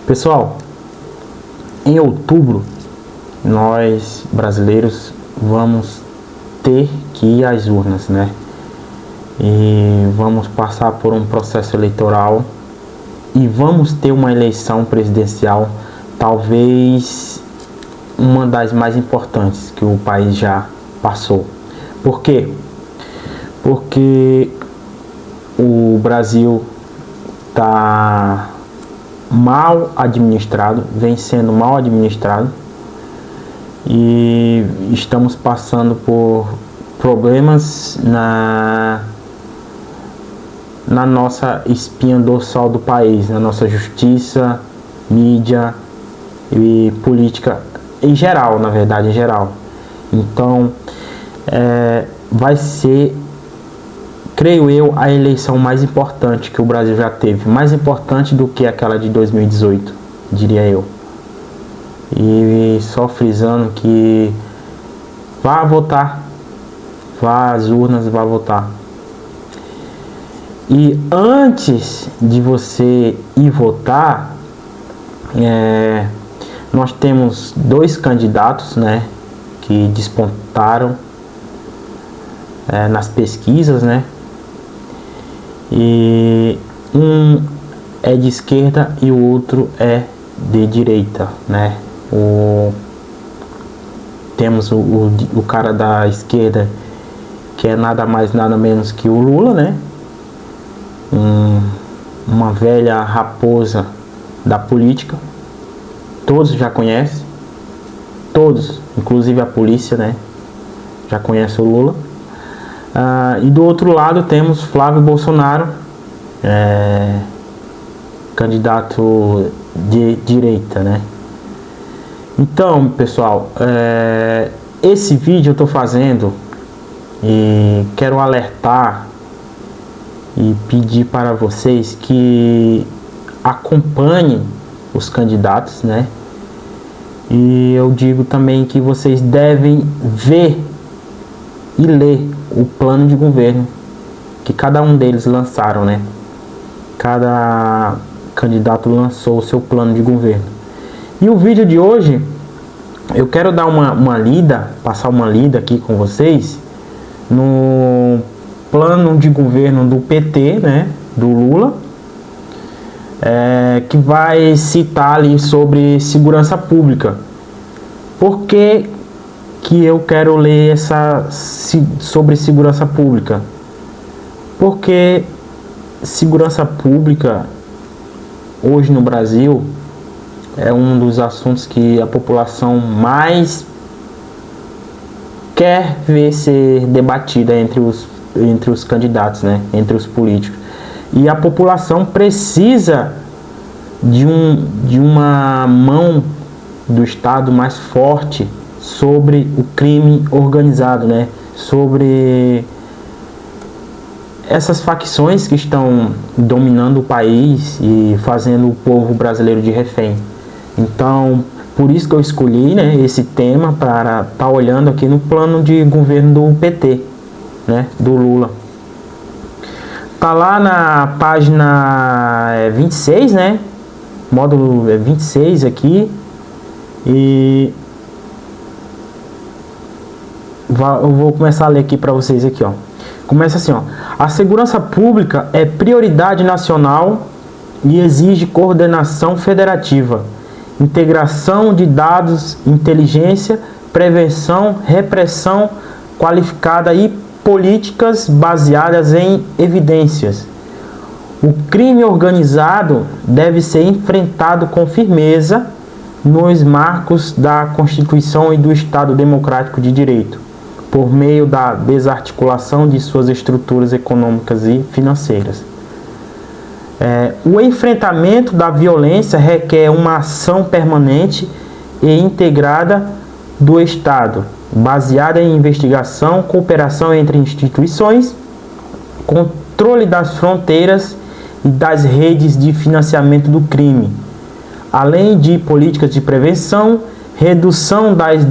Pessoal, em outubro, nós brasileiros vamos ter que ir às urnas, né? E vamos passar por um processo eleitoral e vamos ter uma eleição presidencial, talvez uma das mais importantes que o país já passou. Por quê? Porque o Brasil está mal administrado, vem sendo mal administrado, e estamos passando por problemas na nossa espinha dorsal do país, na nossa justiça, mídia e política em geral, na verdade, em geral. Então, vai ser, creio eu, a eleição mais importante que o Brasil já teve, mais importante do que aquela de 2018, diria eu. E só frisando que vá votar, vá às urnas, vá votar. E antes de você ir votar, nós temos dois candidatos, né, que despontaram nas pesquisas, né? E um é de esquerda e o outro é de direita, né? Temos o cara da esquerda, que é nada mais nada menos que o Lula, né? Uma velha raposa da política, todos já conhecem, todos, inclusive a polícia, né, já conhece o Lula. E do outro lado temos Flávio Bolsonaro, candidato de direita, né? Então, pessoal, esse vídeo eu estou fazendo e quero alertar e pedir para vocês que acompanhem os candidatos, né? E eu digo também que vocês devem ver e ler o plano de governo que cada um deles lançaram, né? Cada candidato lançou o seu plano de governo. E o vídeo de hoje, eu quero dar uma lida, passar uma lida aqui com vocês no plano de governo do PT, né, do Lula, que vai citar ali sobre segurança pública. Por que eu quero ler sobre segurança pública? Porque segurança pública hoje no Brasil é um dos assuntos que a população mais quer ver ser debatida entre os candidatos, né? Entre os políticos. E a população precisa de uma mão do Estado mais forte sobre o crime organizado, né? Sobre essas facções que estão dominando o país e fazendo o povo brasileiro de refém. Então, por isso que eu escolhi, né, esse tema para estar olhando aqui no plano de governo do PT, né, do Lula. Tá lá na página 26, né, módulo 26 aqui, e eu vou começar a ler aqui para vocês aqui, ó. Começa assim, ó: a segurança pública é prioridade nacional e exige coordenação federativa, integração de dados, inteligência, prevenção, repressão qualificada e políticas baseadas em evidências. O crime organizado deve ser enfrentado com firmeza nos marcos da Constituição e do Estado Democrático de Direito, por meio da desarticulação de suas estruturas econômicas e financeiras. O enfrentamento da violência requer uma ação permanente e integrada do Estado, baseada em investigação, cooperação entre instituições, controle das fronteiras e das redes de financiamento do crime, além de políticas de prevenção, redução das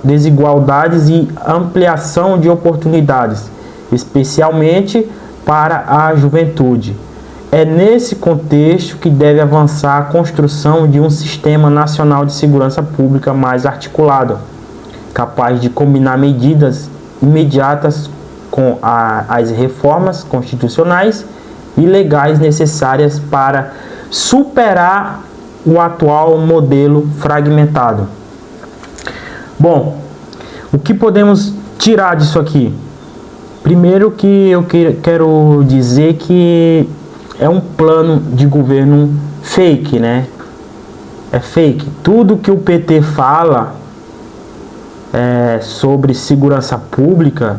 desigualdades e ampliação de oportunidades, especialmente para a juventude. é nesse contexto que deve avançar a construção de um sistema nacional de segurança pública mais articulado, capaz de combinar medidas imediatas com as reformas constitucionais e legais necessárias para superar o atual modelo fragmentado. Bom, o que podemos tirar disso aqui? Primeiro que eu quero dizer que é um plano de governo fake, né? É fake. Tudo que o PT fala sobre segurança pública,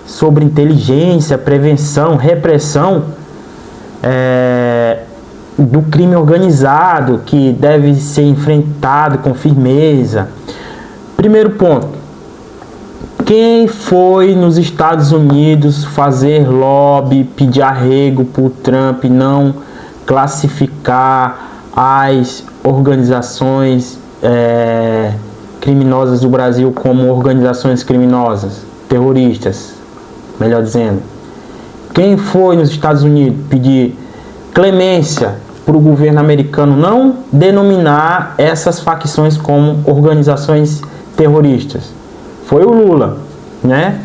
sobre inteligência, prevenção, repressão do crime organizado, que deve ser enfrentado com firmeza. Primeiro ponto: quem foi nos Estados Unidos fazer lobby, pedir arrego para o Trump não classificar as organizações criminosas do Brasil como organizações criminosas, terroristas, melhor dizendo? Quem foi nos Estados Unidos pedir clemência para o governo americano não denominar essas facções como organizações terroristas? Foi o Lula, né?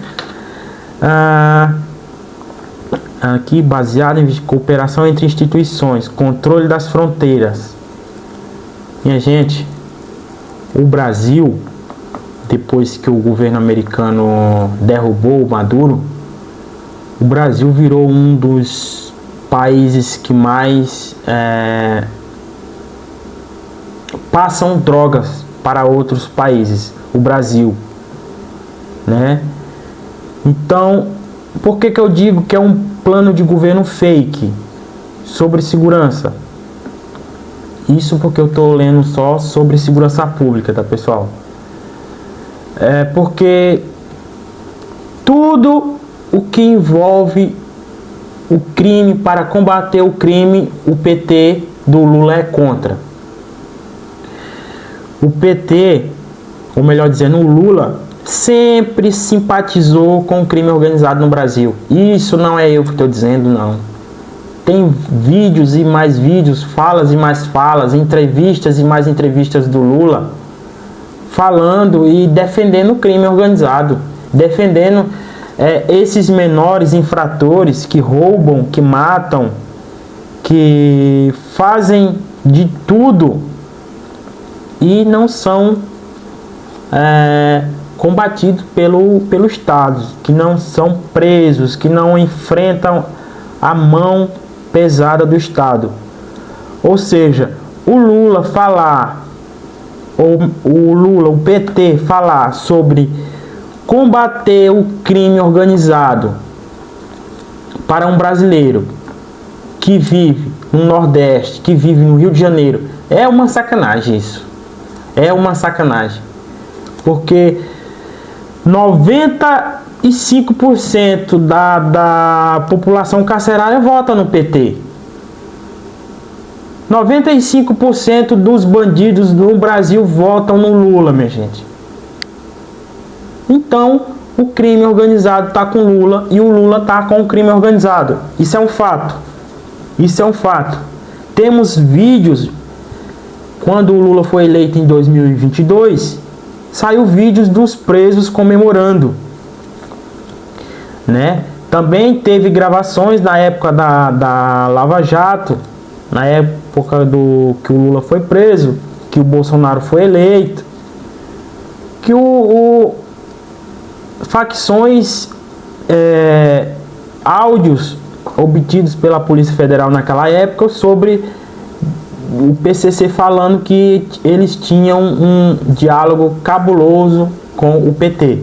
Aqui, baseado em cooperação entre instituições, controle das fronteiras. Minha gente, o Brasil, depois que o governo americano derrubou o Maduro, o Brasil virou um dos países que mais passam drogas para outros países. O Brasil, né? Então, por que eu digo que é um plano de governo fake sobre segurança? Isso porque eu estou lendo só sobre segurança pública, tá, pessoal? Porque tudo o que envolve o crime, para combater o crime, o PT do Lula é contra. O PT, ou melhor dizendo, o Lula, sempre simpatizou com o crime organizado no Brasil. Isso não é eu que estou dizendo, não. Tem vídeos e mais vídeos, falas e mais falas, entrevistas e mais entrevistas do Lula falando e defendendo o crime organizado, defendendo esses menores infratores que roubam, que matam, que fazem de tudo e não são combatidos pelo Estado, que não são presos, que não enfrentam a mão pesada do Estado. Ou seja, o Lula falar, ou o PT falar sobre combater o crime organizado para um brasileiro que vive no Nordeste, que vive no Rio de Janeiro, é uma sacanagem isso. É uma sacanagem. Porque 95% da população carcerária vota no PT. 95% dos bandidos no Brasil votam no Lula, minha gente. Então, o crime organizado está com o Lula e o Lula está com o crime organizado. Isso é um fato. Isso é um fato. Temos vídeos, quando o Lula foi eleito em 2022, saiu vídeos dos presos comemorando, né? Também teve gravações na época da Lava Jato, na época que o Lula foi preso, que o Bolsonaro foi eleito, que facções, áudios obtidos pela Polícia Federal naquela época sobre o PCC falando que eles tinham um diálogo cabuloso com o PT.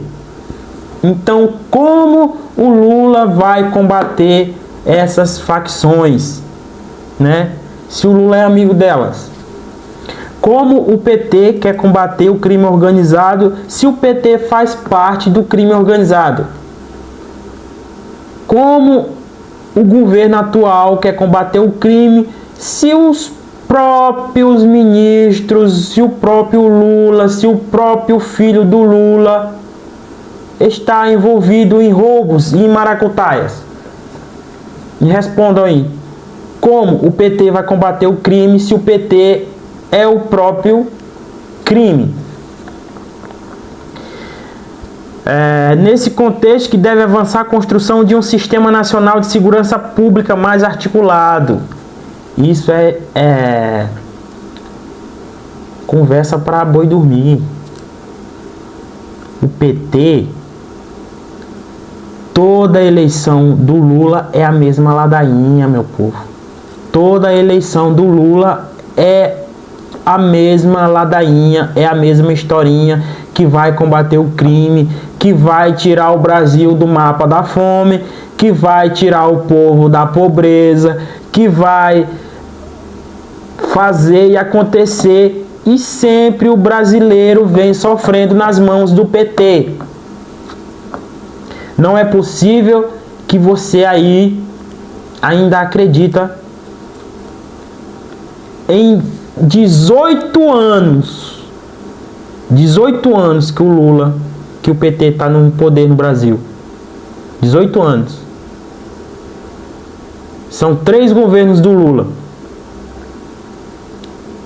Então, como o Lula vai combater essas facções, né? Se o Lula é amigo delas? Como o PT quer combater o crime organizado se o PT faz parte do crime organizado? Como o governo atual quer combater o crime se os próprios ministros, se o próprio Lula, se o próprio filho do Lula está envolvido em roubos e em maracutaias? Me respondam aí. Como o PT vai combater o crime se o PT é o próprio crime? Nesse contexto que deve avançar a construção de um sistema nacional de segurança pública mais articulado. Isso é conversa para boi dormir. O PT, toda eleição do Lula é a mesma ladainha, meu povo. Toda eleição do Lula é a mesma ladainha, é a mesma historinha, que vai combater o crime, que vai tirar o Brasil do mapa da fome, que vai tirar o povo da pobreza, que vai fazer e acontecer, e sempre o brasileiro vem sofrendo nas mãos do PT. Não é possível que você aí ainda acredita em 18 anos que o Lula, que o PT está no poder no Brasil. 18 anos. São 3 governos do Lula.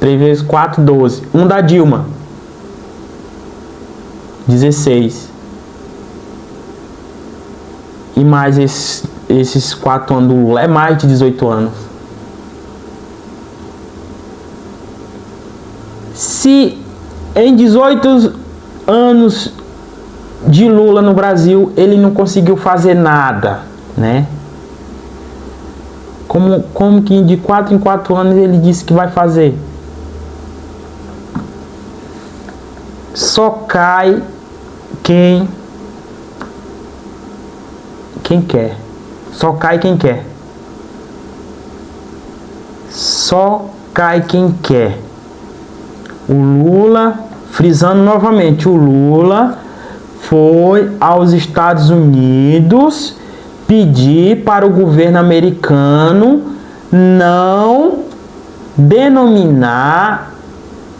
3 vezes 4, 12. Um da Dilma. 16. E mais esses 4 anos do Lula. É mais de 18 anos. Se em 18 anos de Lula no Brasil ele não conseguiu fazer nada, né? Como que de 4 em 4 anos ele disse que vai fazer? Só cai quem quer. Só cai quem quer. Só cai quem quer. O Lula, frisando novamente, o Lula foi aos Estados Unidos pedir para o governo americano não denominar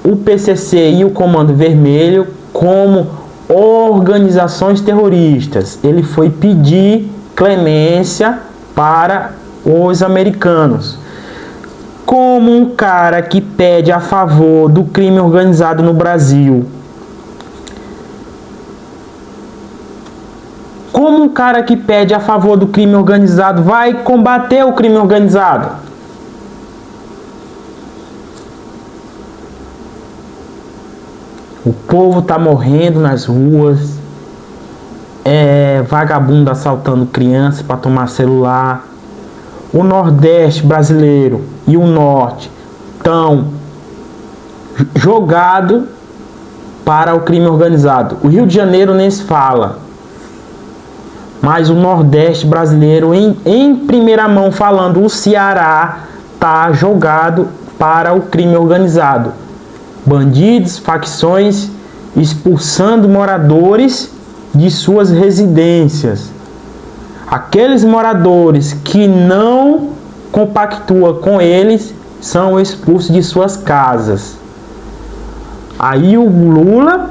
o PCC e o Comando Vermelho como organizações terroristas. Ele foi pedir clemência para os americanos. Como um cara que pede a favor do crime organizado no Brasil, como um cara que pede a favor do crime organizado vai combater o crime organizado? O povo tá morrendo nas ruas, vagabundo assaltando crianças para tomar celular. O Nordeste brasileiro e o Norte estão jogados para o crime organizado. O Rio de Janeiro nem se fala. Mas o Nordeste brasileiro, em primeira mão falando, o Ceará está jogado para o crime organizado. Bandidos, facções, expulsando moradores de suas residências. Aqueles moradores que não compactuam com eles são expulsos de suas casas. Aí o Lula,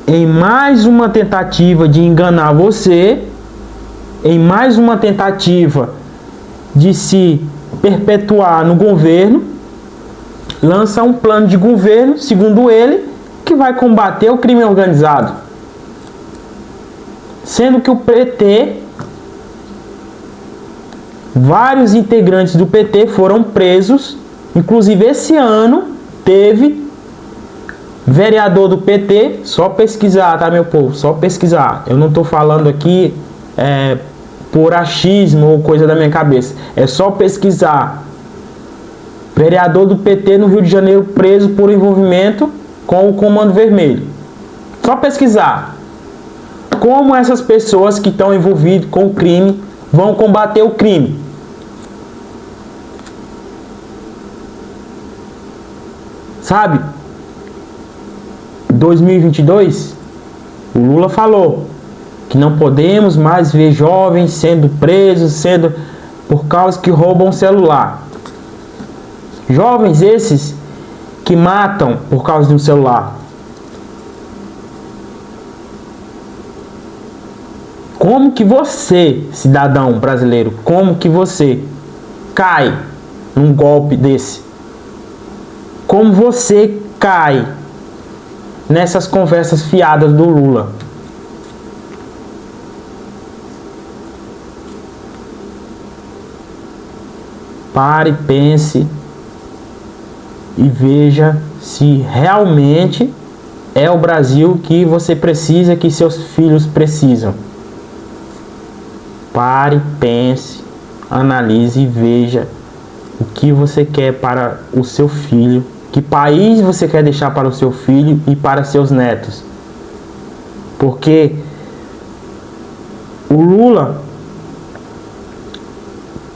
em mais uma tentativa de enganar você, em mais uma tentativa de se perpetuar no governo, lança um plano de governo, segundo ele, que vai combater o crime organizado. Sendo que o PT, vários integrantes do PT foram presos, inclusive esse ano teve vereador do PT, só pesquisar, tá, meu povo? Só pesquisar. Eu não tô falando aqui por achismo ou coisa da minha cabeça. É só pesquisar. Vereador do PT no Rio de Janeiro preso por envolvimento com o Comando Vermelho. Só pesquisar. Como essas pessoas que estão envolvidas com o crime vão combater o crime? Sabe? 2022, o Lula falou que não podemos mais ver jovens sendo presos, por causa que roubam celular. Jovens esses que matam por causa de um celular. Como que você, cidadão brasileiro, como que você cai num golpe desse? Como você cai nessas conversas fiadas do Lula? Pare, pense e veja se realmente é o Brasil que você precisa, que seus filhos precisam. Pare, pense, analise e veja o que você quer para o seu filho, que país você quer deixar para o seu filho e para seus netos. Porque o Lula,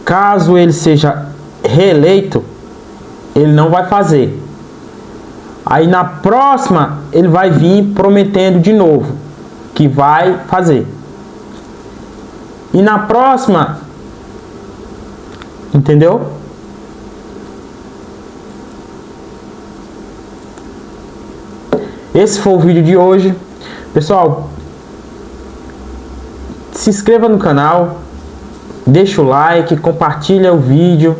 caso ele seja reeleito, ele não vai fazer. Aí na próxima ele vai vir prometendo de novo que vai fazer. E na próxima, entendeu? Esse foi o vídeo de hoje. Pessoal, se inscreva no canal, deixa o like, compartilha o vídeo.